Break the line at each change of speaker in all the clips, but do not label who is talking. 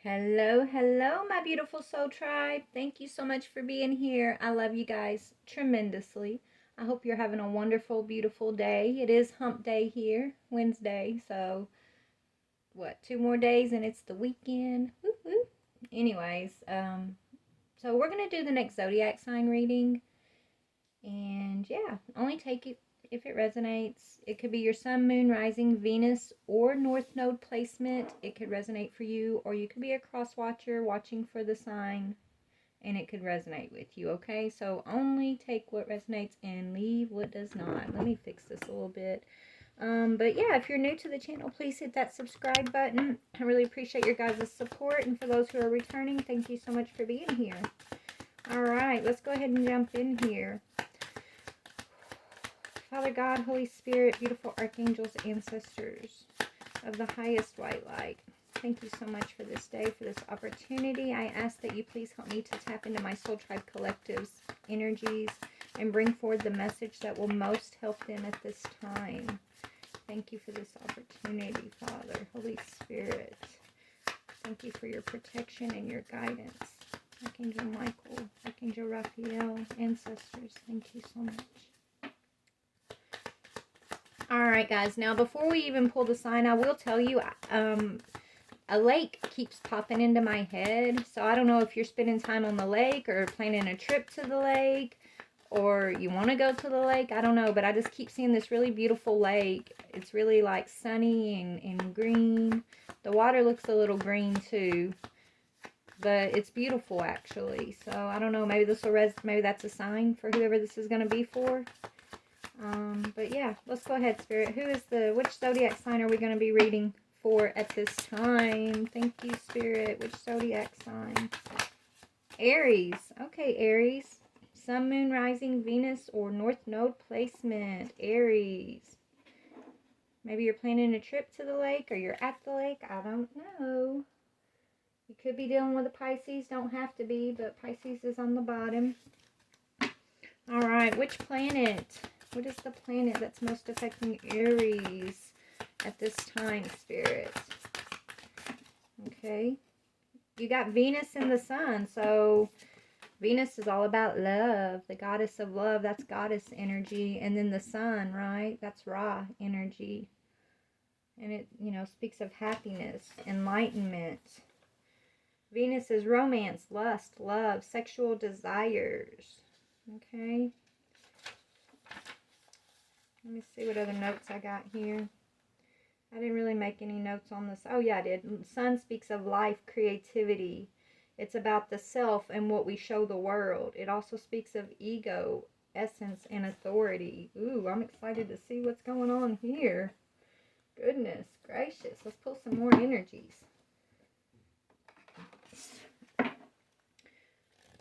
Hello, hello, my beautiful soul tribe. Thank you so much for being here. I love you guys tremendously. I hope you're having a wonderful, beautiful day. It is hump day here, Wednesday. So, what, 2 more days and it's the weekend? Woo woo. Anyways, so we're going to do the next zodiac sign reading. And yeah, only take it if it resonates. It could be your sun, moon, rising, Venus, or north node placement. It could resonate for you, or you could be a cross watcher watching for the sign and it could resonate with you, okay? So only take what resonates and leave what does not. Let me fix this a little bit. But yeah, if you're new to the channel, please hit that subscribe button. I really appreciate your guys' support. And for those who are returning, thank you so much for being here. All right, let's go ahead and jump in here. Father God, Holy Spirit, beautiful archangels, ancestors of the highest white light, thank you so much for this day, for this opportunity. I ask that you please help me to tap into my Soul Tribe Collective's energies and bring forward the message that will most help them at this time. Thank you for this opportunity, Father, Holy Spirit. Thank you for your protection and your guidance. Archangel Michael, Archangel Raphael, ancestors, thank you so much. Alright guys, now before we even pull the sign, I will tell you, a lake keeps popping into my head. So I don't know if you're spending time on the lake or planning a trip to the lake or you want to go to the lake. I don't know, but I just keep seeing this really beautiful lake. It's really like sunny and green. The water looks a little green too, but it's beautiful actually. So I don't know, maybe this will maybe that's a sign for whoever this is going to be for. But yeah, let's go ahead, Spirit. Which zodiac sign are we going to be reading for at this time? Thank you, Spirit. Which zodiac sign? Aries. Okay, Aries. Sun, moon, rising, Venus, or north node placement. Aries. Maybe you're planning a trip to the lake or you're at the lake. I don't know. You could be dealing with a Pisces. Don't have to be, but Pisces is on the bottom. All right, which planet? What is the planet that's most affecting Aries at this time, Spirit? Okay. You got Venus and the sun. So Venus is all about love. The goddess of love. That's goddess energy. And then the sun, right? That's Ra energy. And it, speaks of happiness, enlightenment. Venus is romance, lust, love, sexual desires. Okay. Let me see what other notes I got here. I didn't really make any notes on this. Oh, yeah, I did. Sun speaks of life, creativity. It's about the self and what we show the world. It also speaks of ego, essence, and authority. Ooh, I'm excited to see what's going on here. Goodness gracious. Let's pull some more energies.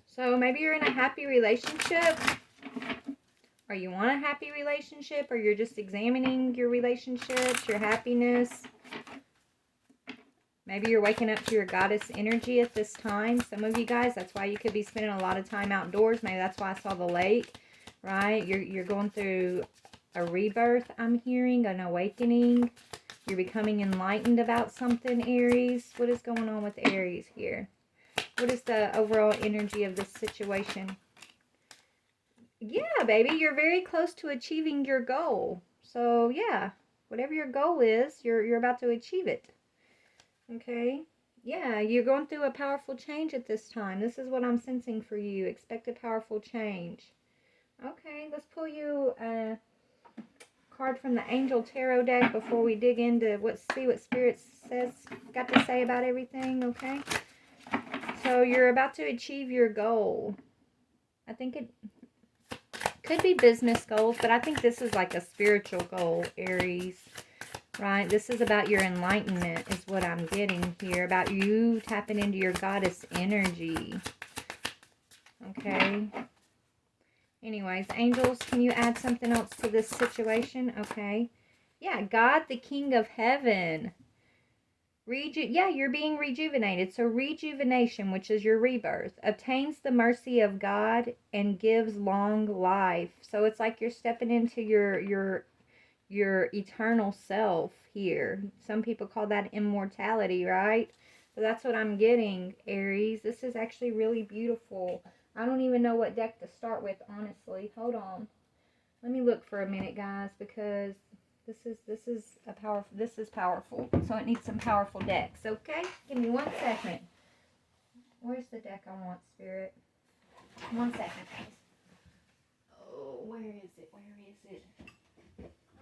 So maybe you're in a happy relationship, or you want a happy relationship, or you're just examining your relationships, your happiness. Maybe you're waking up to your goddess energy at this time. Some of you guys, that's why you could be spending a lot of time outdoors. Maybe that's why I saw the lake, right? You're going through a rebirth, I'm hearing, an awakening. You're becoming enlightened about something, Aries. What is going on with Aries here? What is the overall energy of this situation? Yeah, baby, you're very close to achieving your goal. So, yeah, whatever your goal is, you're about to achieve it. Okay? Yeah, you're going through a powerful change at this time. This is what I'm sensing for you. Expect a powerful change. Okay, let's pull you a card from the Angel Tarot deck before we dig into see what Spirit got to say about everything, okay? So, you're about to achieve your goal. I think it could be business goals, but I think this is like a spiritual goal, Aries, right? This is about your enlightenment is what I'm getting here, about you tapping into your goddess energy. Okay. Anyways, angels, can you add something else to this situation? Okay. Yeah, God, the King of Heaven. You're being rejuvenated. So rejuvenation, which is your rebirth, obtains the mercy of God and gives long life. So it's like you're stepping into your eternal self here. Some people call that immortality, right? But that's what I'm getting, Aries. This is actually really beautiful. I don't even know what deck to start with, honestly. Hold on. Let me look for a minute, guys, because this is powerful. So it needs some powerful decks, okay? Give me 1 second. Where's the deck I want, Spirit? 1 second, guys. Oh, where is it? Where is it?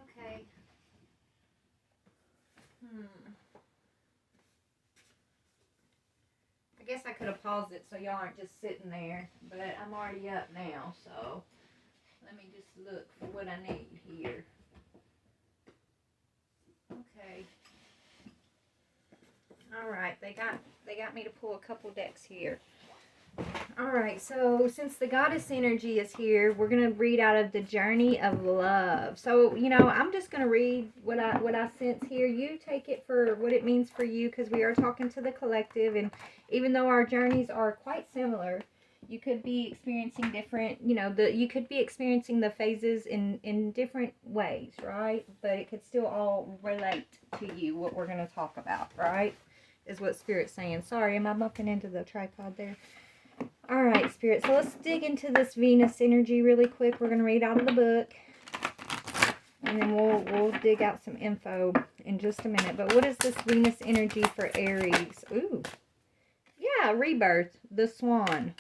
Okay. I guess I could have paused it so y'all aren't just sitting there, but I'm already up now, so let me just look for what I need here. Okay. All right, they got me to pull a couple decks here. All right, so since the goddess energy is here, we're gonna read out of the Journey of Love. So I'm just gonna read what I sense here. You take it for what it means for you, because we are talking to the collective, and even though our journeys are quite similar, you could be experiencing different. You could be experiencing the phases in different ways, right? But it could still all relate to you. What we're gonna talk about, right? Is what Spirit's saying. Sorry, am I bumping into the tripod there? All right, Spirit. So let's dig into this Venus energy really quick. We're going to read out of the book, and then we'll dig out some info in just a minute. But what is this Venus energy for Aries? Ooh, yeah, rebirth, the swan.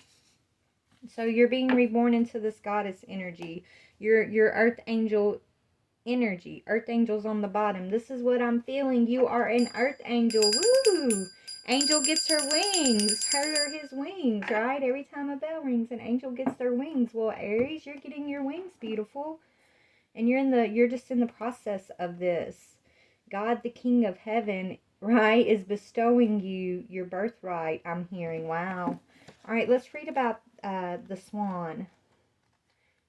So you're being reborn into this goddess energy. Your earth angel energy. Earth angels on the bottom. This is what I'm feeling. You are an earth angel. Woo! Angel gets her wings. Her are his wings, right? Every time a bell rings, an angel gets their wings. Well, Aries, you're getting your wings, beautiful. And you're just in the process of this. God, the King of Heaven, right, is bestowing you your birthright, I'm hearing. Wow. All right, let's read about the swan.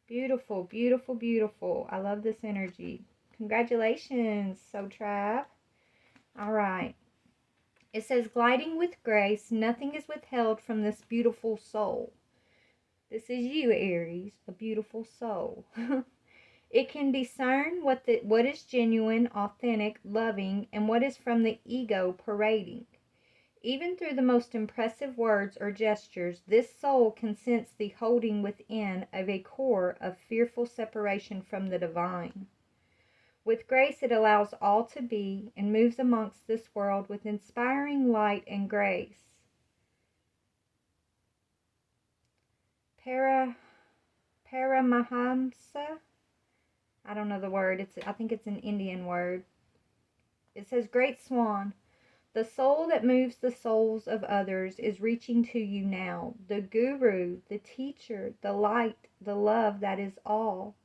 Beautiful, beautiful, beautiful. I love this energy. Congratulations, So Trav. All right. It says, gliding with grace, nothing is withheld from this beautiful soul. This is you, Aries, a beautiful soul. It can discern what is genuine, authentic, loving, and what is from the ego parading. Even through the most impressive words or gestures, this soul can sense the holding within of a core of fearful separation from the divine. With grace it allows all to be, and moves amongst this world with inspiring light and grace. Paramahamsa? I don't know the word. I think it's an Indian word. It says, great swan, the soul that moves the souls of others is reaching to you now. The guru, the teacher, the light, the love that is all.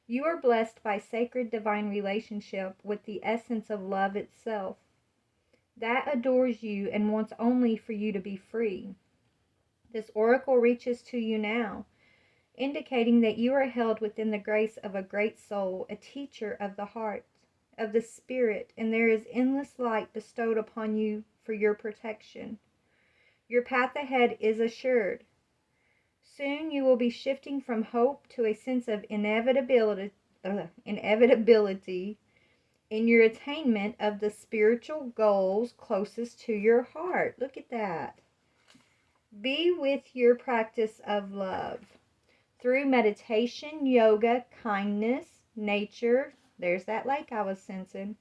You are blessed by sacred divine relationship with the essence of love itself. That adores you and wants only for you to be free. This oracle reaches to you now, indicating that you are held within the grace of a great soul, a teacher of the heart, of the spirit, and there is endless light bestowed upon you for your protection. Your path ahead is assured. Soon you will be shifting from hope to a sense of inevitability in your attainment of the spiritual goals closest to your heart. Look at that. Be with your practice of love. Through meditation, yoga, kindness, nature, there's that lake I was sensing,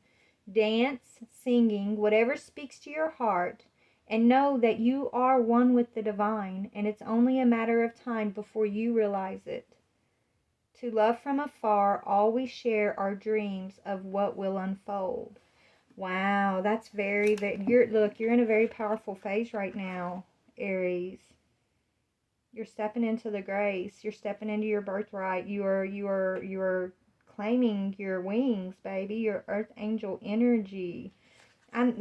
dance, singing, whatever speaks to your heart, and know that you are one with the divine, and it's only a matter of time before you realize it. To love from afar, all we share are dreams of what will unfold. Wow, that's very, you're in a very powerful phase right now, Aries. You're stepping into the grace. You're stepping into your birthright. You are claiming your wings, baby. Your earth angel energy. And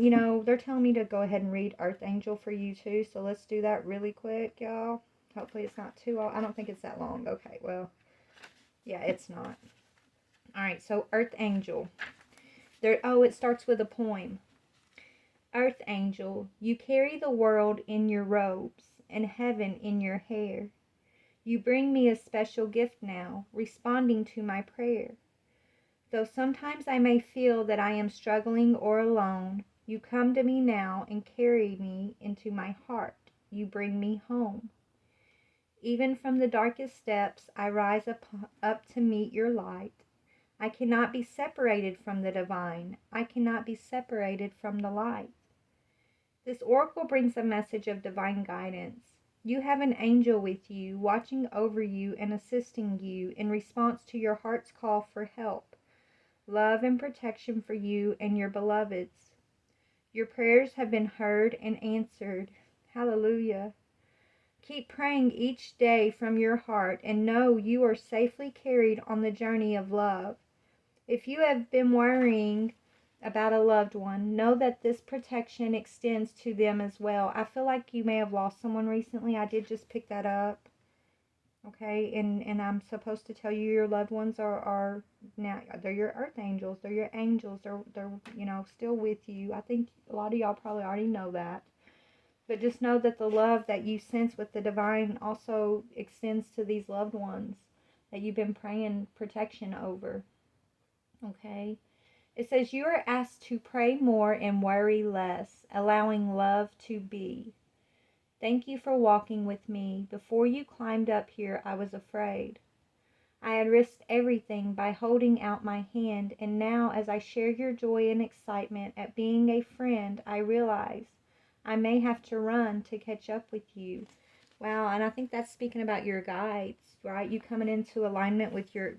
they're telling me to go ahead and read Earth Angel for you too. So let's do that really quick, y'all. Hopefully it's not too long. I don't think it's that long. Okay, well, yeah, it's not. All right, so Earth Angel. It starts with a poem. Earth Angel, you carry the world in your robes and heaven in your hair. You bring me a special gift now, responding to my prayer. Though sometimes I may feel that I am struggling or alone, You come to me now and carry me into my heart. You bring me home. Even from the darkest depths, I rise up to meet your light. I cannot be separated from the divine. I cannot be separated from the light. This oracle brings a message of divine guidance. You have an angel with you, watching over you and assisting you in response to your heart's call for help, love, and protection for you and your beloveds. Your prayers have been heard and answered. Hallelujah. Keep praying each day from your heart and know you are safely carried on the journey of love. If you have been worrying about a loved one, know that this protection extends to them as well. I feel like you may have lost someone recently. I did just pick that up. Okay, and I'm supposed to tell you your loved ones are now, they're your earth angels, they're your angels, they're still with you. I think a lot of y'all probably already know that. But just know that the love that you sense with the divine also extends to these loved ones that you've been praying protection over. Okay? It says you are asked to pray more and worry less, allowing love to be. Thank you for walking with me. Before you climbed up here, I was afraid. I had risked everything by holding out my hand, and now as I share your joy and excitement at being a friend, I realize I may have to run to catch up with you. Wow, and I think that's speaking about your guides, right? You coming into alignment with your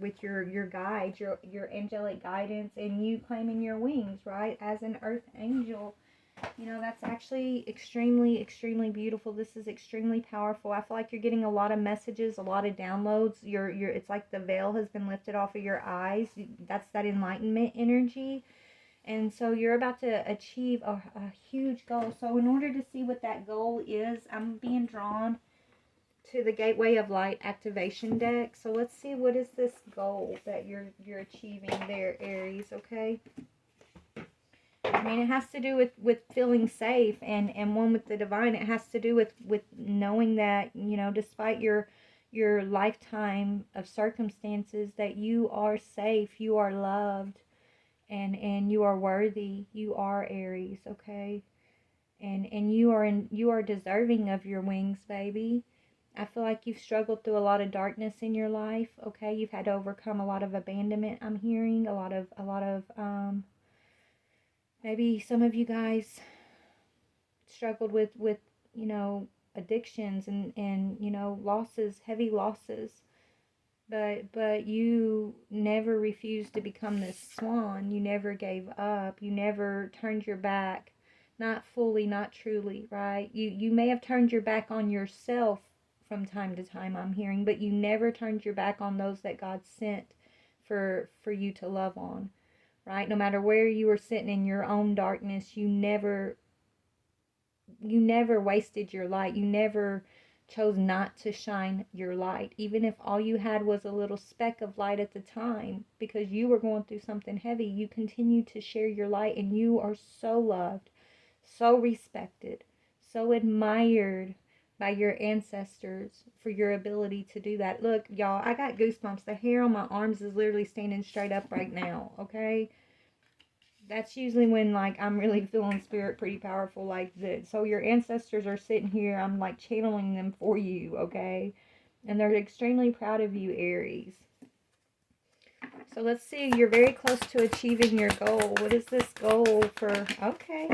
guides, your angelic guidance, and you claiming your wings, right? As an earth angel. That's actually extremely, extremely beautiful. This is extremely powerful. I feel like you're getting a lot of messages, a lot of downloads. It's like the veil has been lifted off of your eyes. That's that enlightenment energy. And so you're about to achieve a huge goal. So in order to see what that goal is, I'm being drawn to the Gateway of Light activation deck. So let's see, what is this goal that you're achieving there, Aries, okay? I mean, it has to do with feeling safe, and one with the divine, it has to do with knowing that, despite your lifetime of circumstances, that you are safe, you are loved, and you are worthy. You are Aries, okay? And you are deserving of your wings, baby. I feel like you've struggled through a lot of darkness in your life, okay? You've had to overcome a lot of abandonment, I'm hearing, a lot of maybe some of you guys struggled with addictions and losses, heavy losses. But you never refused to become this swan. You never gave up. You never turned your back. Not fully, not truly, right? You may have turned your back on yourself from time to time, I'm hearing, but you never turned your back on those that God sent for you to love on, right? No matter where you were sitting in your own darkness, you never wasted your light. You never chose not to shine your light, even if all you had was a little speck of light at the time, because you were going through something heavy. You continued to share your light, and you are so loved, so respected, so admired by your ancestors for your ability to do that. Look, y'all, I got goosebumps. The hair on my arms is literally standing straight up right now, okay? That's usually when, like, I'm really feeling spirit pretty powerful like this. So your ancestors are sitting here. I'm, like, channeling them for you, okay? And they're extremely proud of you, Aries. So let's see. You're very close to achieving your goal. What is this goal for? Okay.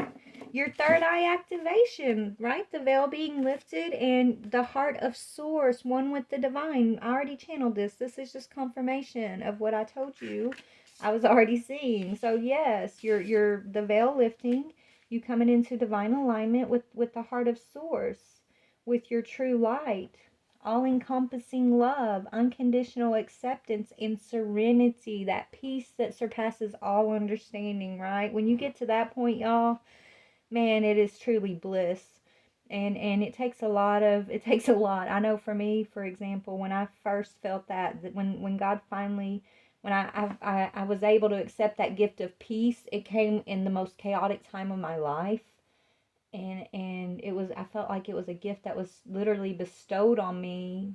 Your third eye activation, right? The veil being lifted and the heart of source, one with the divine. I already channeled this. This is just confirmation of what I told you I was already seeing. So yes, you're the veil lifting, you coming into divine alignment with the heart of source, with your true light, all-encompassing love, unconditional acceptance, and serenity, that peace that surpasses all understanding, right? When you get to that point, y'all, man, it is truly bliss. And it takes a lot. I know for me, for example, when I first felt that when God finally, when I was able to accept that gift of peace, it came in the most chaotic time of my life. And I felt like it was a gift that was literally bestowed on me.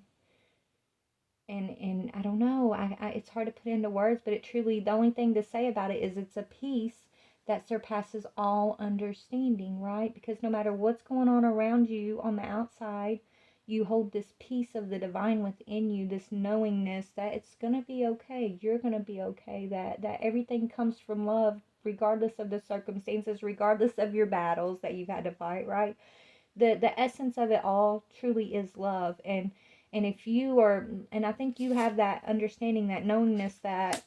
And I don't know, it's hard to put into words, but it truly, the only thing to say about it is it's a peace that surpasses all understanding, right? Because no matter what's going on around you on the outside, you hold this peace of the divine within you, this knowingness that it's going to be okay. You're going to be okay. That everything comes from love, regardless of the circumstances, regardless of your battles that you've had to fight, right? The essence of it all truly is love. And if you are, and I think you have that understanding, that knowingness, that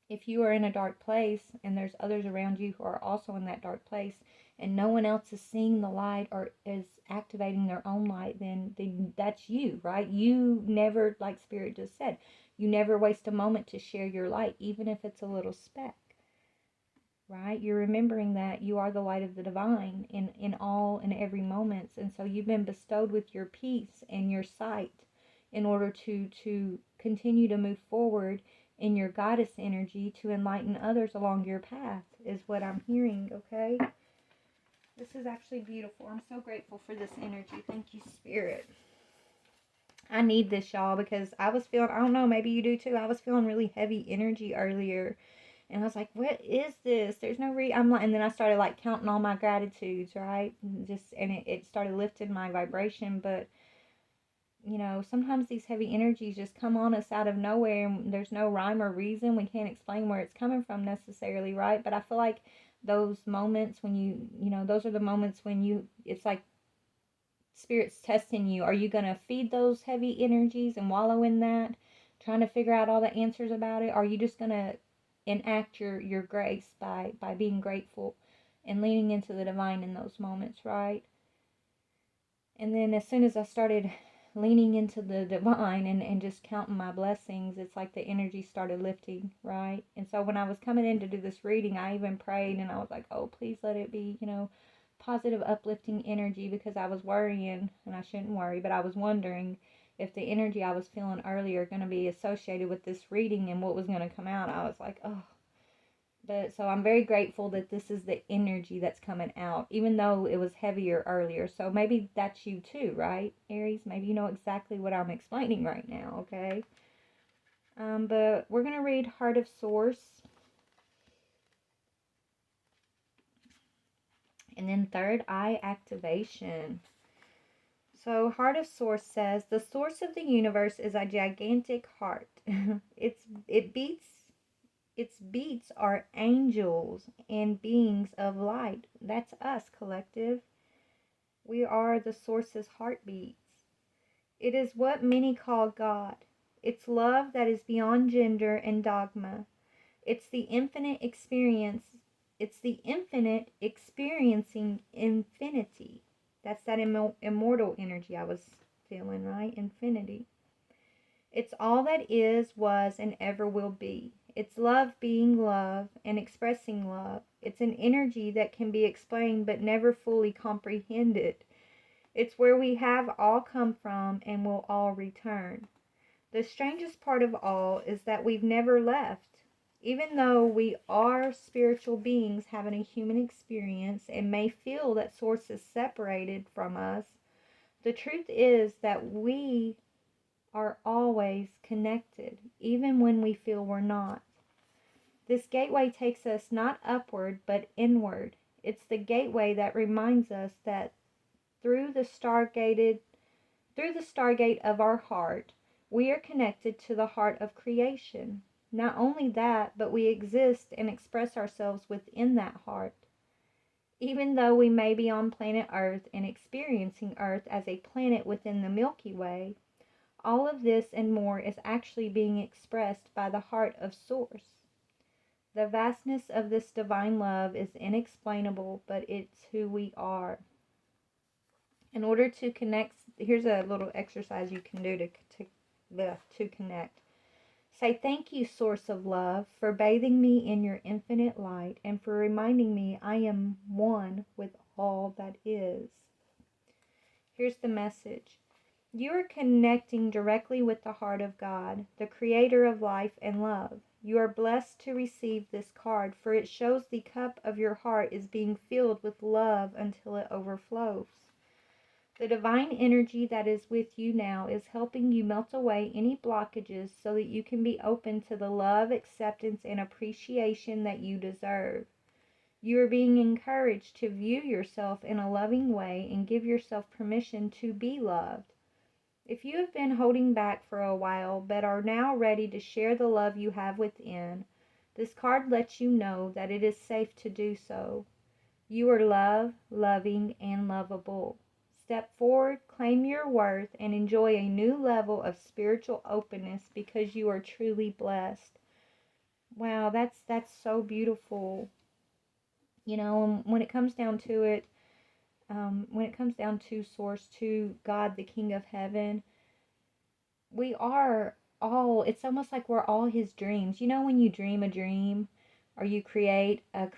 if you are in a dark place and there's others around you who are also in that dark place, and no one else is seeing the light or is activating their own light, then that's you, right? You never, like Spirit just said, you never waste a moment to share your light, even if it's a little speck, right? You're remembering that you are the light of the divine in all and every moments. And so you've been bestowed with your peace and your sight in order to continue to move forward in your goddess energy to enlighten others along your path, is what I'm hearing, okay? This is actually beautiful. I'm so grateful for this energy. Thank you, Spirit. I need this, y'all, because I was feeling, I don't know, maybe you do too, I was feeling really heavy energy earlier. And I was like, what is this? There's no I'm like, and then I started like counting all my gratitudes, right? And it started lifting my vibration. But, you know, sometimes these heavy energies just come on us out of nowhere, and there's no rhyme or reason. We can't explain where it's coming from necessarily, right? But I feel like those moments when you know, those are the moments when it's like Spirit's testing you. Are you going to feed those heavy energies and wallow in that, trying to figure out all the answers about it? Or are you just going to enact your grace by being grateful and leaning into the divine in those moments, right? And then as soon as I started leaning into the divine and just counting my blessings, it's like the energy started lifting, right? And so when I was coming in to do this reading, I even prayed and I was like, oh, please let it be, you know, positive, uplifting energy, because I was worrying, and I shouldn't worry, but I was wondering if the energy I was feeling earlier going to be associated with this reading and what was going to come out. I was like, oh. But so I'm very grateful that this is the energy that's coming out, even though it was heavier earlier. So maybe that's you too, right, Aries? Maybe you know exactly what I'm explaining right now, okay? But we're going to read Heart of Source. And then Third Eye Activation. So Heart of Source says, the source of the universe is a gigantic heart. Its beats are angels and beings of light. That's us, collective. We are the source's heartbeats. It is what many call God. It's love that is beyond gender and dogma. It's the infinite experience. It's the infinite experiencing infinity. That's that immortal energy I was feeling, right? Infinity. It's all that is, was, and ever will be. It's love being love and expressing love. It's an energy that can be explained but never fully comprehended. It's where we have all come from and will all return. The strangest part of all is that we've never left. Even though we are spiritual beings having a human experience and may feel that Source is separated from us, the truth is that we are always connected, even when we feel we're not. This gateway takes us not upward, but inward. It's the gateway that reminds us that through the stargate of our heart, we are connected to the heart of creation. Not only that, but we exist and express ourselves within that heart. Even though we may be on planet Earth and experiencing Earth as a planet within the Milky Way, all of this and more is actually being expressed by the heart of Source. The vastness of this divine love is inexplainable, but it's who we are. In order to connect, here's a little exercise you can do to connect. Say, thank you, Source of love, for bathing me in your infinite light and for reminding me I am one with all that is. Here's the message. You are connecting directly with the heart of God, the creator of life and love. You are blessed to receive this card, for it shows the cup of your heart is being filled with love until it overflows. The divine energy that is with you now is helping you melt away any blockages so that you can be open to the love, acceptance, and appreciation that you deserve. You are being encouraged to view yourself in a loving way and give yourself permission to be loved. If you have been holding back for a while but are now ready to share the love you have within, this card lets you know that it is safe to do so. You are loved, loving, and lovable. Step forward, claim your worth, and enjoy a new level of spiritual openness because you are truly blessed. Wow, that's so beautiful. You know, and when it comes down to it, when it comes down to Source, to God, the King of Heaven, we are all, it's almost like we're all His dreams. You know, when you dream a dream or you create a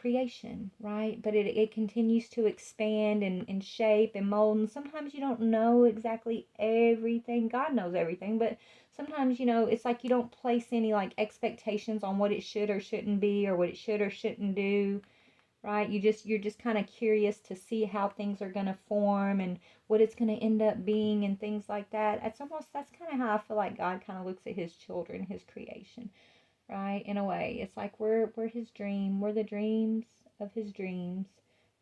creation, right? But it continues to expand and shape and mold. And sometimes you don't know exactly everything. God knows everything, but sometimes, you know, it's like you don't place any like expectations on what it should or shouldn't be or what it should or shouldn't do, right? You're just kind of curious to see how things are going to form and what it's going to end up being and things like that. That's kind of how I feel like God kind of looks at His children, His creation, right? In a way, it's like we're His dream. We're the dreams of His dreams.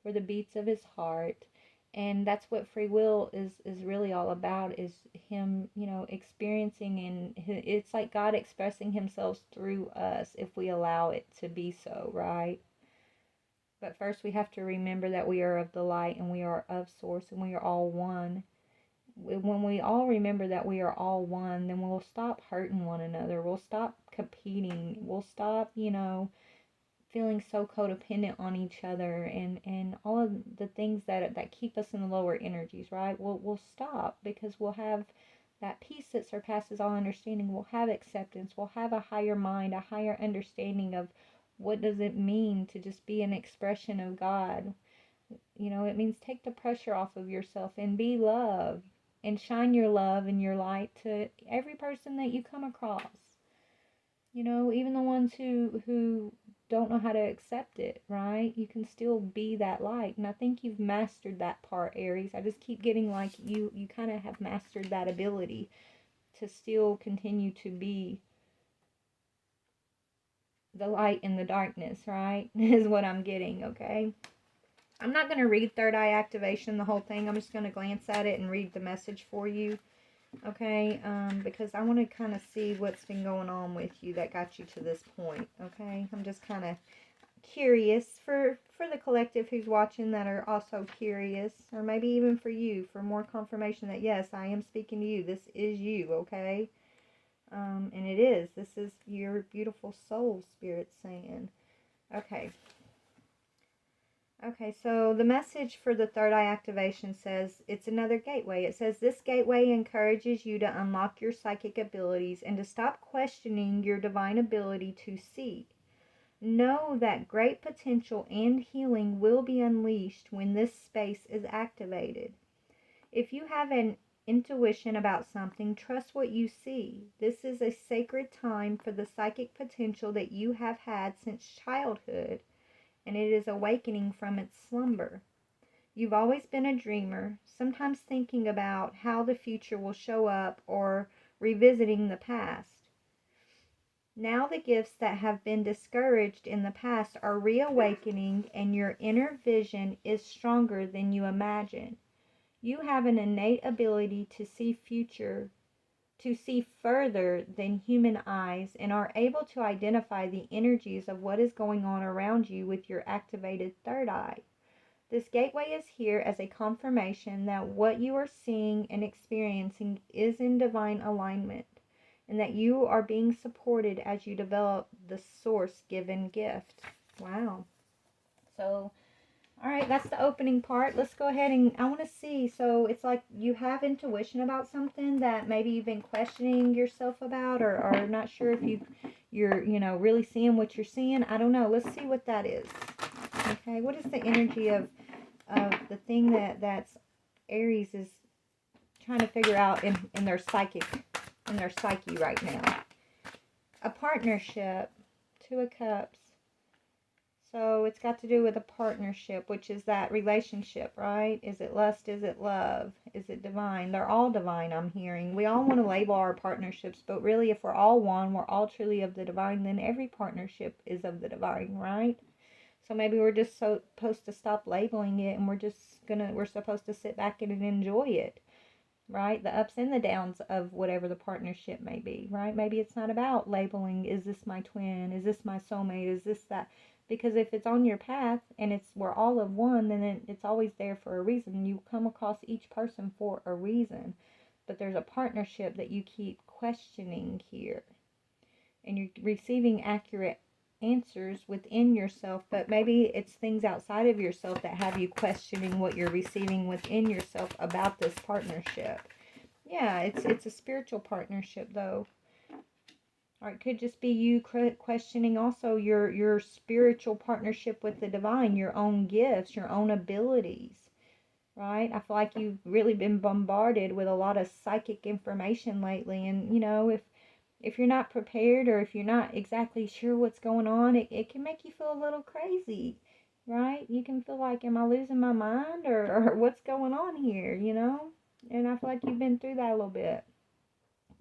We're the beats of His heart. And that's what free will is really all about, is Him, you know, experiencing, and it's like God expressing Himself through us if we allow it to be so, right? But first we have to remember that we are of the light and we are of Source and we are all one. When we all remember that we are all one, then we'll stop hurting one another. We'll stop competing. We'll stop, you know, feeling so codependent on each other and all of the things that keep us in the lower energies, right? We'll stop because we'll have that peace that surpasses all understanding. We'll have acceptance. We'll have a higher mind, a higher understanding of what does it mean to just be an expression of God. You know, it means take the pressure off of yourself and be love and shine your love and your light to every person that you come across. You know, even the ones who don't know how to accept it, right? You can still be that light. And I think you've mastered that part, Aries. I just keep getting like you kind of have mastered that ability to still continue to be the light in the darkness, right? Is what I'm getting, okay? I'm not going to read third eye activation, the whole thing. I'm just going to glance at it and read the message for you, okay? Because I want to kind of see what's been going on with you that got you to this point, okay? I'm just kind of curious for the collective who's watching that are also curious, or maybe even for you, for more confirmation that yes, I am speaking to you. This is you, okay? And it is. This is your beautiful soul, Spirit saying. Okay. Okay, so the message for the third eye activation says it's another gateway. It says this gateway encourages you to unlock your psychic abilities and to stop questioning your divine ability to see. Know that great potential and healing will be unleashed when this space is activated. If you have an intuition about something, trust what you see. This is a sacred time for the psychic potential that you have had since childhood, and it is awakening from its slumber. You've always been a dreamer, sometimes thinking about how the future will show up or revisiting the past. Now the gifts that have been discouraged in the past are reawakening, and your inner vision is stronger than you imagine. You have an innate ability to see further than human eyes, and are able to identify the energies of what is going on around you with your activated third eye. This gateway is here as a confirmation that what you are seeing and experiencing is in divine alignment, and that you are being supported as you develop the source-given gift. Wow. So, all right, that's the opening part. Let's go ahead and I want to see. So it's like you have intuition about something that maybe you've been questioning yourself about, or not sure if you're really seeing what you're seeing. I don't know. Let's see what that is. Okay, what is the energy of the thing that's Aries is trying to figure out in their psyche right now? A partnership. Two of Cups. So it's got to do with a partnership, which is that relationship, right? Is it lust? Is it love? Is it divine? They're all divine, I'm hearing. We all want to label our partnerships, but really if we're all one, we're all truly of the divine, then every partnership is of the divine, right? So maybe we're just supposed to stop labeling it, and we're supposed to sit back and enjoy it, right? The ups and the downs of whatever the partnership may be, right? Maybe it's not about labeling, is this my twin? Is this my soulmate? Is this that? Because if it's on your path and we're all of one, then it's always there for a reason. You come across each person for a reason. But there's a partnership that you keep questioning here. And you're receiving accurate answers within yourself, but maybe it's things outside of yourself that have you questioning what you're receiving within yourself about this partnership. Yeah, it's a spiritual partnership though. Or it could just be you questioning also your spiritual partnership with the divine, your own gifts, your own abilities, right? I feel like you've really been bombarded with a lot of psychic information lately, and if you're not prepared, or if you're not exactly sure what's going on, it can make you feel a little crazy, right? You can feel like, am I losing my mind, or what's going on here, And I feel like you've been through that a little bit.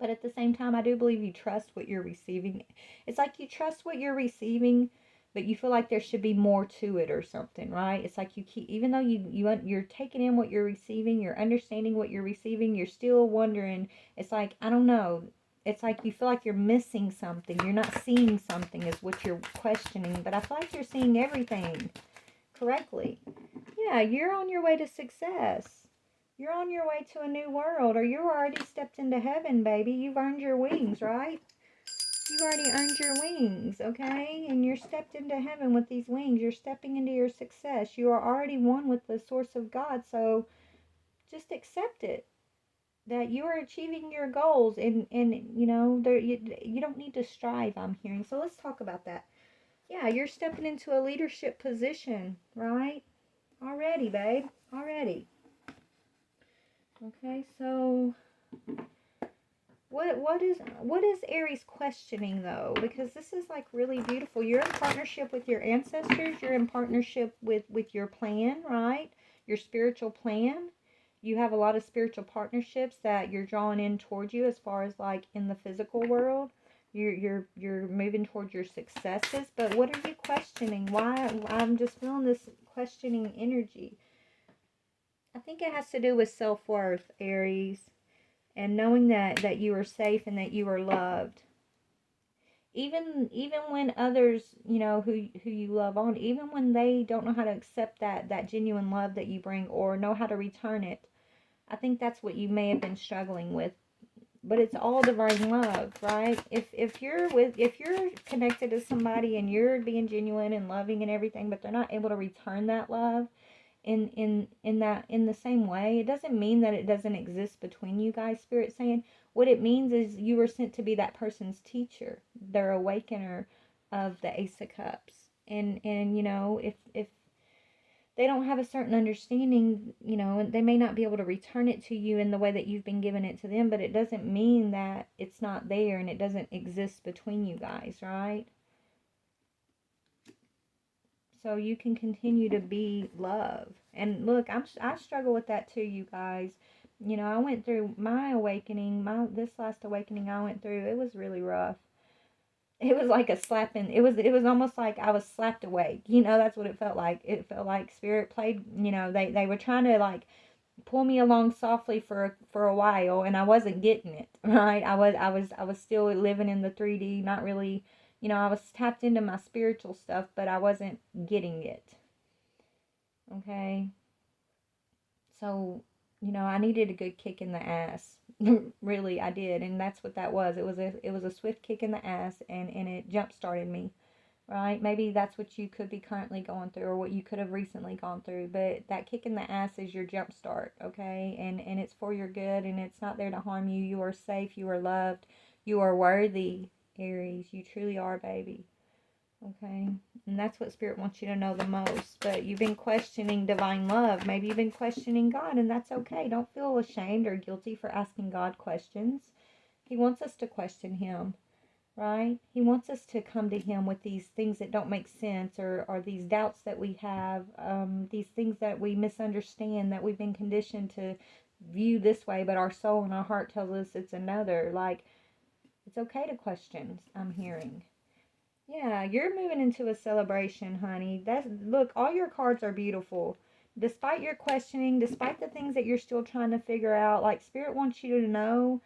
But at the same time, I do believe you trust what you're receiving. It's like you trust what you're receiving, but you feel like there should be more to it or something, right? It's like you keep, even though you're taking in what you're receiving, you're understanding what you're receiving, you're still wondering. It's like, I don't know. It's like you feel like you're missing something. You're not seeing something is what you're questioning. But I feel like you're seeing everything correctly. Yeah, you're on your way to success. You're on your way to a new world, or you're already stepped into heaven, baby. You've earned your wings, right? You've already earned your wings, okay? And you're stepped into heaven with these wings. You're stepping into your success. You are already one with the source of God, so just accept it. That you are achieving your goals, and you don't need to strive, I'm hearing. So let's talk about that. Yeah, you're stepping into a leadership position, right? Already, babe. Already. Okay, so what is Aries questioning though? Because this is like really beautiful. You're in partnership with your ancestors. You're in partnership with your plan, right? Your spiritual plan. You have a lot of spiritual partnerships that you're drawing in towards you as far as like in the physical world. You're moving towards your successes. But what are you questioning? Why? I'm just feeling this questioning energy. I think it has to do with self-worth, Aries, and knowing that you are safe and that you are loved. Even when others, who you love on, even when they don't know how to accept that genuine love that you bring or know how to return it. I think that's what you may have been struggling with. But it's all divine love, right? If you're connected to somebody and you're being genuine and loving and everything, but they're not able to return that love, in the same way, it doesn't mean that it doesn't exist between you guys. Spirit saying what it means is you were sent to be that person's teacher, their awakener of the Ace of Cups. And if they don't have a certain understanding, and they may not be able to return it to you in the way that you've been giving it to them, but it doesn't mean that it's not there and it doesn't exist between you guys, right? So you can continue to be love. And look, I struggle with that too, you guys. I went through my awakening, this last awakening I went through. It was really rough. It was like a slapping. It was almost like I was slapped awake. That's what it felt like. It felt like spirit played. They were trying to like pull me along softly for a while, and I wasn't getting it. Right? I was still living in the 3D, not really. I was tapped into my spiritual stuff, but I wasn't getting it. Okay? So, I needed a good kick in the ass. Really, I did, and that's what that was. It was a swift kick in the ass, and it jump started me. Right? Maybe that's what you could be currently going through, or what you could have recently gone through. But that kick in the ass is your jump start, okay? And it's for your good, and it's not there to harm you. You are safe. You are loved. You are worthy, Aries. You truly are, baby. Okay? And that's what Spirit wants you to know the most. But you've been questioning divine love. Maybe you've been questioning God, and that's okay. Don't feel ashamed or guilty for asking God questions. He wants us to question Him, right? He wants us to come to Him with these things that don't make sense, or these doubts that we have, these things that we misunderstand, that we've been conditioned to view this way, but our soul and our heart tells us it's another. Like, it's okay to question, I'm hearing. Yeah, you're moving into a celebration, honey. Look, all your cards are beautiful. Despite your questioning, despite the things that you're still trying to figure out, like Spirit wants you to know,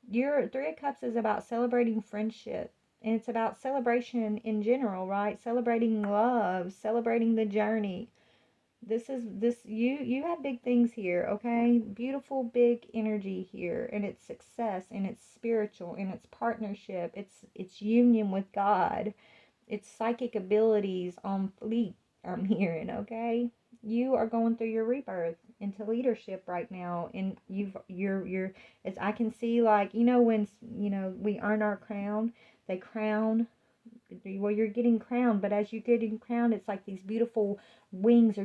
your Three of Cups is about celebrating friendship. And it's about celebration in general, right? Celebrating love, celebrating the journey. You have big things here, okay? Beautiful big energy here, and it's success, and it's spiritual, and it's partnership, it's union with God, it's psychic abilities on fleek. I'm hearing, okay? You are going through your rebirth into leadership right now, and you're as I can see, like, when we earn our crown, they crown, well, you're getting crowned, but as you're getting crowned, it's like these beautiful wings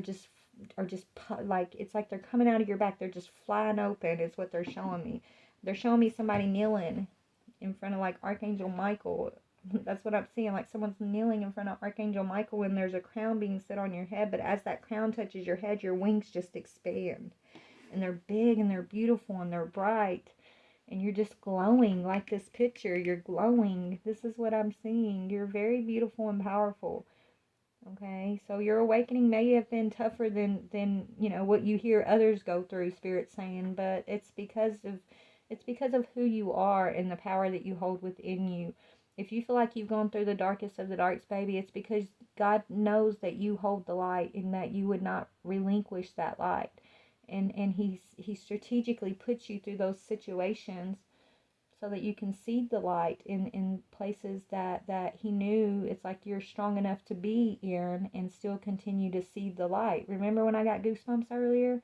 like, it's like they're coming out of your back. They're just flying open is what they're showing me. They're showing me somebody kneeling in front of, like, Archangel Michael. That's what I'm seeing, like someone's kneeling in front of Archangel Michael, and there's a crown being set on your head, but as that crown touches your head, your wings just expand, and they're big, and they're beautiful, and they're bright, and you're just glowing like this picture. You're glowing. This is what I'm seeing. You're very beautiful and powerful. Okay, so your awakening may have been tougher than what you hear others go through, Spirit saying, but it's because of who you are and the power that you hold within you. If you feel like you've gone through the darkest of the darks, baby, it's because God knows that you hold the light and that you would not relinquish that light. And he strategically puts you through those situations so that you can see the light in places that he knew. It's like you're strong enough to be in and still continue to see the light. Remember when I got goosebumps earlier?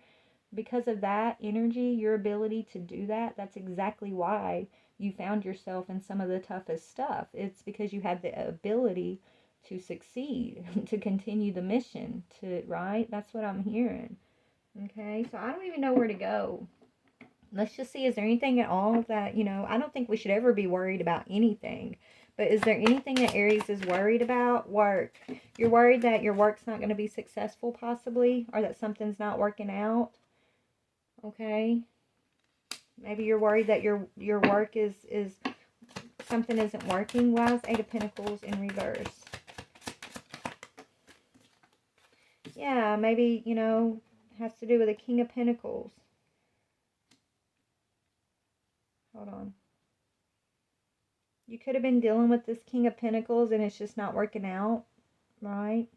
Because of that energy, your ability to do that, that's exactly why you found yourself in some of the toughest stuff. It's because you had the ability to succeed, to continue the mission, right? That's what I'm hearing. Okay, so I don't even know where to go. Let's just see, is there anything at all that, I don't think we should ever be worried about anything. But is there anything that Aries is worried about? Work. You're worried that your work's not going to be successful, possibly, or that something's not working out. Okay. Maybe you're worried that your work is something isn't working. Why is Eight of Pentacles in reverse? Yeah, maybe, has to do with the King of Pentacles. Hold on. You could have been dealing with this King of Pentacles and it's just not working out, right?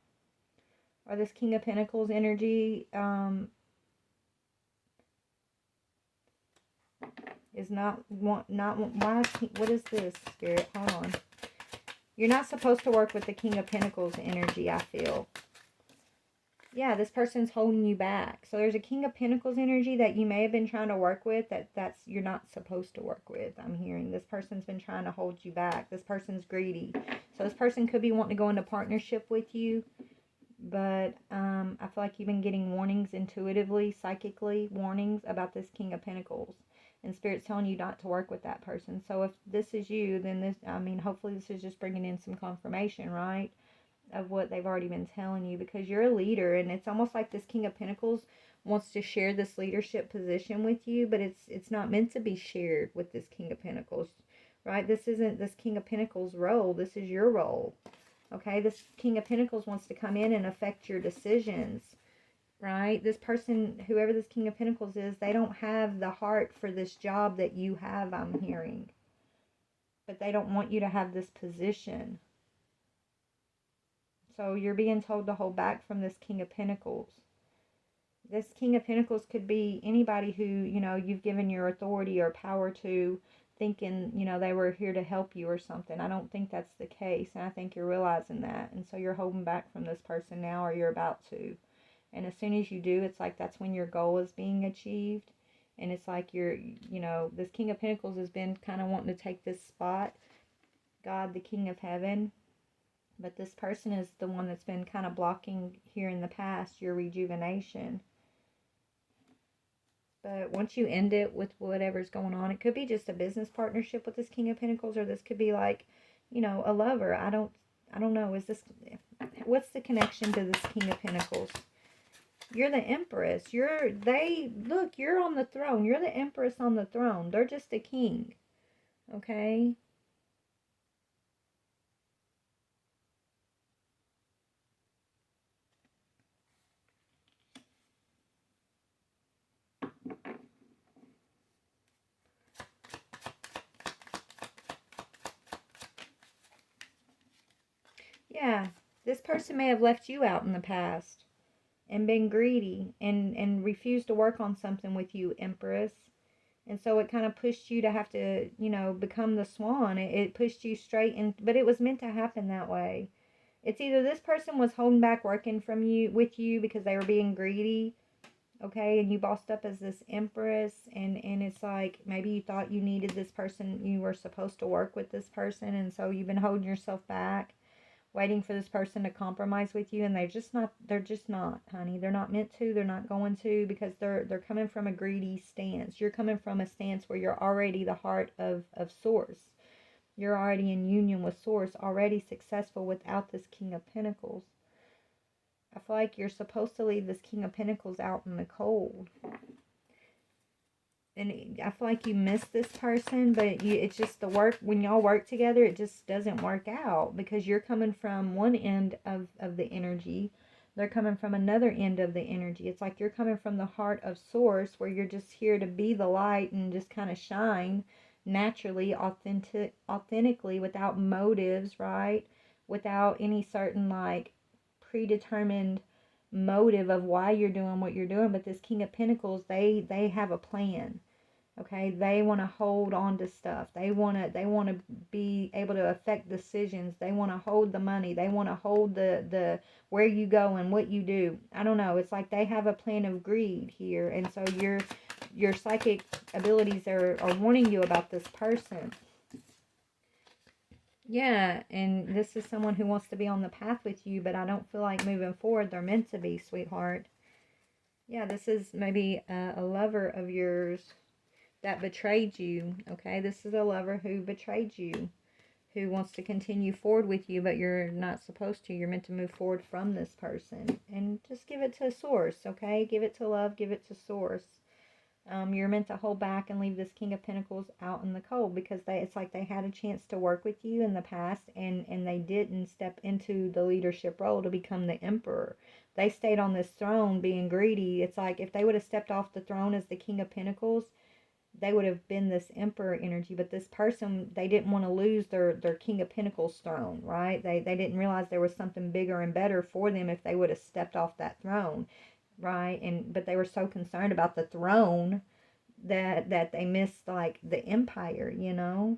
Or this King of Pentacles energy is not why what is this, Spirit? Hold on. You're not supposed to work with the King of Pentacles energy, I feel. Yeah, this person's holding you back. So there's a King of Pentacles energy that you may have been trying to work with that's you're not supposed to work with. I'm hearing this person's been trying to hold you back. This person's greedy. So this person could be wanting to go into partnership with you, but I feel like you've been getting warnings intuitively, psychically, warnings about this King of Pentacles. And Spirit's telling you not to work with that person. So if this is you, then hopefully this is just bringing in some confirmation, right? Of what they've already been telling you, because you're a leader, and it's almost like this King of Pentacles wants to share this leadership position with you, but it's not meant to be shared with this King of Pentacles, right? This isn't this King of Pentacles role. This is your role. Okay, this King of Pentacles wants to come in and affect your decisions, right? This person, whoever this King of Pentacles is, they don't have the heart for this job that you have, I'm hearing. But they don't want you to have this position. So you're being told to hold back from this King of Pentacles. This King of Pentacles could be anybody who, you've given your authority or power to, thinking, they were here to help you or something. I don't think that's the case, and I think you're realizing that. And so you're holding back from this person now, or you're about to. And as soon as you do, it's like that's when your goal is being achieved. And it's like this King of Pentacles has been kind of wanting to take this spot. God, the King of Heaven. But this person is the one that's been kind of blocking here in the past your rejuvenation. But once you end it with whatever's going on, it could be just a business partnership with this King of Pentacles, or this could be like, a lover. I don't know. What's the connection to this King of Pentacles? You're the Empress. You're on the throne. You're the Empress on the throne. They're just a king. Okay? Yeah, this person may have left you out in the past and been greedy and refused to work on something with you, Empress. And so it kind of pushed you to have to, you know, become the swan. It pushed you straight in, but it was meant to happen that way. It's either this person was holding back working from you with you because they were being greedy, okay, and you bossed up as this empress, and it's like maybe you thought you needed this person, you were supposed to work with this person, and so you've been holding yourself back, waiting for this person to compromise with you, and they're just not, honey. They're not meant to, they're not going to, because they're coming from a greedy stance. You're coming from a stance where you're already the heart of source. You're already in union with source, already successful without this King of Pentacles. I feel like you're supposed to leave this King of Pentacles out in the cold. And I feel like you miss this person, but it's just the work, when y'all work together, it just doesn't work out because you're coming from one end of the energy. They're coming from another end of the energy. It's like you're coming from the heart of source where you're just here to be the light and just kind of shine naturally, authentically, without motives, right? Without any certain like predetermined motive of why you're doing what you're doing. But this King of Pentacles, they have a plan. Okay, they want to hold on to stuff. They want to be able to affect decisions. They want to hold the money. They want to hold the where you go and what you do. I don't know. It's like they have a plan of greed here, and so your psychic abilities are warning you about this person. Yeah, and this is someone who wants to be on the path with you, but I don't feel like moving forward they're meant to be, sweetheart. Yeah, this is maybe a lover of yours that betrayed you, okay? This is a lover who betrayed you, who wants to continue forward with you, but you're not supposed to. You're meant to move forward from this person. And just give it to source, okay? Give it to love, give it to source. You're meant to hold back and leave this King of Pentacles out in the cold because it's like they had a chance to work with you in the past and they didn't step into the leadership role to become the emperor. They stayed on this throne being greedy. It's like if they would have stepped off the throne as the King of Pentacles, they would have been this emperor energy. But this person, they didn't want to lose their King of Pentacles throne, right? They didn't realize there was something bigger and better for them if they would have stepped off that throne, right? But they were so concerned about the throne that they missed like the empire, you know.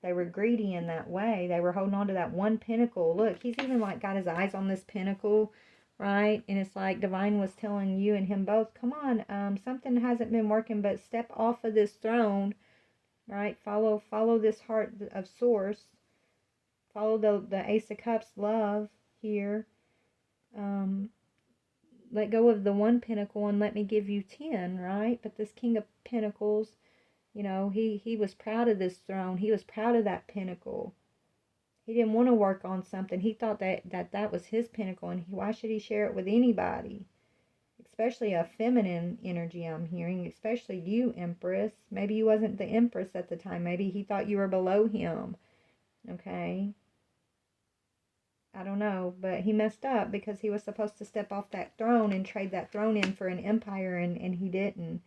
They were greedy in that way. They were holding on to that one pinnacle. Look, he's even like got his eyes on this pinnacle, right? And it's like divine was telling you and him both, come on, something hasn't been working, but step off of this throne, right? Follow this heart of source. Follow the Ace of Cups love here. Let go of the one pinnacle and let me give you 10, right? But this King of Pentacles, you know, he was proud of this throne. He was proud of that pinnacle. He didn't want to work on something. He thought that was his pinnacle, and why should he share it with anybody? Especially a feminine energy I'm hearing, especially you, Empress. Maybe you wasn't the Empress at the time. Maybe he thought you were below him, okay? I don't know, but he messed up because he was supposed to step off that throne and trade that throne in for an empire, and he didn't.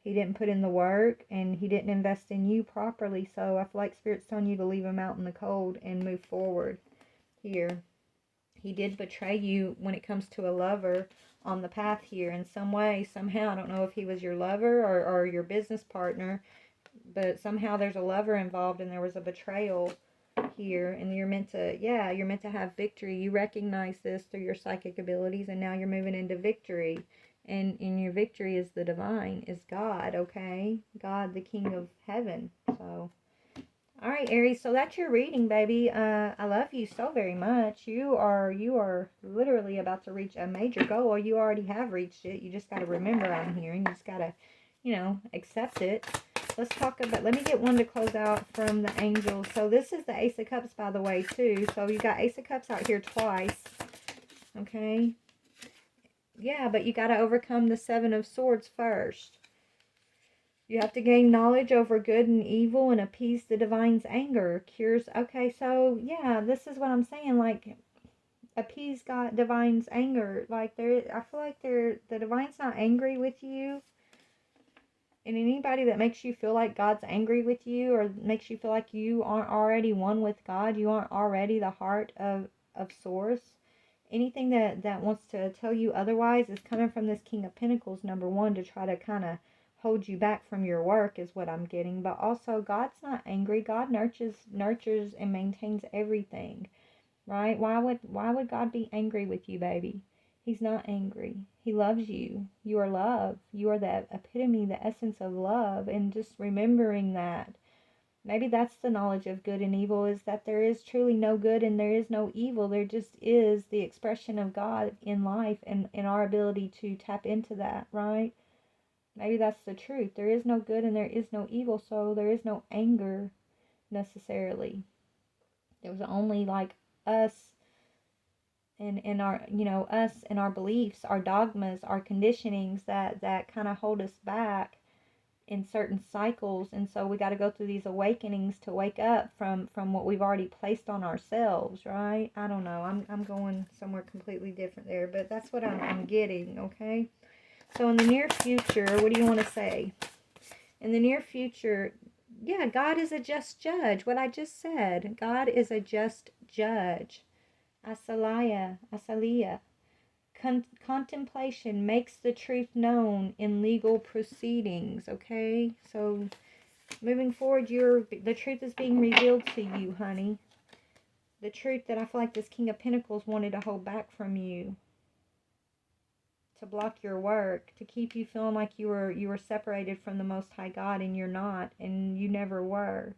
He didn't put in the work, and he didn't invest in you properly. So I feel like Spirit's telling you to leave him out in the cold and move forward here. He did betray you when it comes to a lover on the path here in some way, somehow. I don't know if he was your lover or your business partner, but somehow there's a lover involved and there was a betrayal here, and you're meant to, yeah, you're meant to have victory. You recognize this through your psychic abilities, and now you're moving into victory. And in your victory is the divine, is God, okay? God, the King of Heaven. So, all right, Aries, so that's your reading, baby. I love you so very much. You are literally about to reach a major goal, or you already have reached it. You just got to remember I'm here, and you just got to, you know, accept it. Let's talk about, let me get one to close out from the angels. So this is the Ace of Cups, by the way, too. So you got Ace of Cups out here twice, okay? Yeah, but you got to overcome the Seven of Swords first. You have to gain knowledge over good and evil and appease the divine's anger. Cures. Okay, so yeah, this is what I'm saying. Like, appease God, divine's anger. Like, I feel like the divine's not angry with you. And anybody that makes you feel like God's angry with you or makes you feel like you aren't already one with God, you aren't already the heart of Source. Anything that wants to tell you otherwise is coming from this King of Pentacles, number one, to try to kind of hold you back from your work is what I'm getting. But also, God's not angry. God nurtures and maintains everything, right? Why would God be angry with you, baby? He's not angry. He loves you. You are love. You are the epitome, the essence of love. And just remembering that. Maybe that's the knowledge of good and evil, is that there is truly no good and there is no evil. There just is the expression of God in life and in our ability to tap into that, right? Maybe that's the truth. There is no good and there is no evil, so there is no anger necessarily. There's only like us and our, us and our beliefs, our dogmas, our conditionings that kind of hold us back in certain cycles. And so we got to go through these awakenings to wake up from what we've already placed on ourselves, right? I don't know. I'm going somewhere completely different there, but that's what I'm getting, okay? So in the near future, what do you want to say? In the near future, yeah, God is a just judge. What I just said. God is a just judge. Asalia. Contemplation makes the truth known in legal proceedings, okay? So moving forward, the truth is being revealed to you, honey. The truth that I feel like this King of Pentacles wanted to hold back from you, to block your work, to keep you feeling like you were separated from the Most High God, and you're not, and you never were.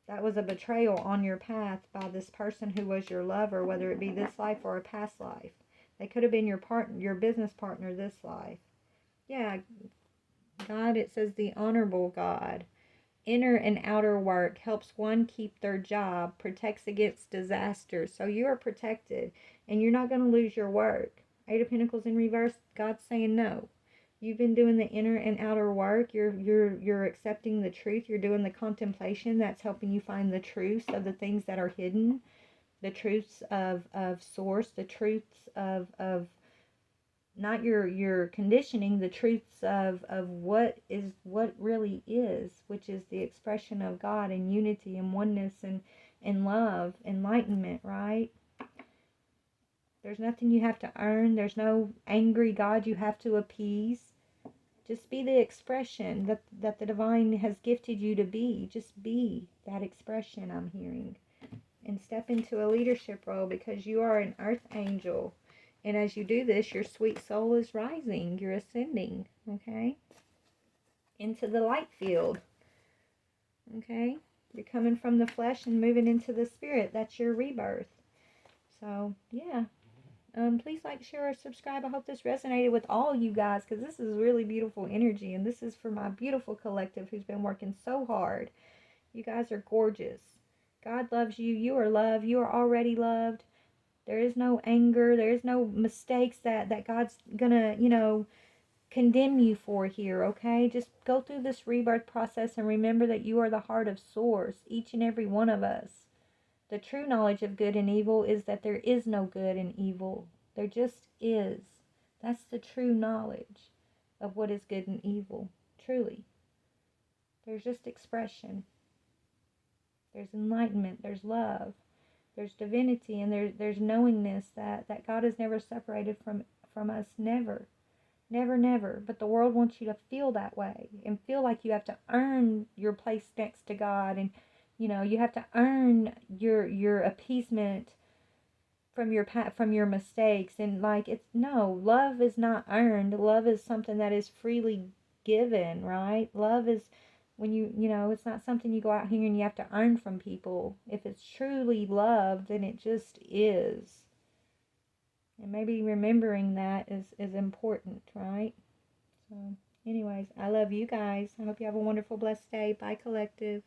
That was a betrayal on your path by this person who was your lover, whether it be this life or a past life. They could have been your business partner this life. Yeah, God, it says the honorable God. Inner and outer work helps one keep their job, protects against disaster. So you are protected, and you're not going to lose your work. Eight of Pentacles in reverse, God's saying no. You've been doing the inner and outer work. You're accepting the truth. You're doing the contemplation that's helping you find the truths of the things that are hidden. The truths of Source, the truths of not your conditioning, the truths of what really is, which is the expression of God and unity and oneness and love, enlightenment, right? There's nothing you have to earn. There's no angry God you have to appease. Just be the expression that the divine has gifted you to be. Just be that expression, I'm hearing. And step into a leadership role, because you are an earth angel. And as you do this, your sweet soul is rising. You're ascending, okay? Into the light field, okay? You're coming from the flesh and moving into the spirit. That's your rebirth. So, yeah. Please like, share, or subscribe. I hope this resonated with all you guys, because this is really beautiful energy. And this is for my beautiful collective who's been working so hard. You guys are gorgeous. God loves you. You are loved. You are already loved. There is no anger. There is no mistakes that God's gonna, condemn you for here, okay? Just go through this rebirth process and remember that you are the heart of Source, each and every one of us. The true knowledge of good and evil is that there is no good and evil. There just is. That's the true knowledge of what is good and evil, truly. There's just expression. There's enlightenment. There's love. There's divinity, and there's knowingness that God is never separated from us, never. Never, never. But the world wants you to feel that way and feel like you have to earn your place next to God, and you have to earn your appeasement from your mistakes, and like, it's no, love is not earned. Love is something that is freely given, right? Love is when it's not something you go out here and you have to earn from people. If it's truly love, then it just is. And maybe remembering that is important, right? So anyways, I love you guys. I hope you have a wonderful, blessed day. Bye, collective.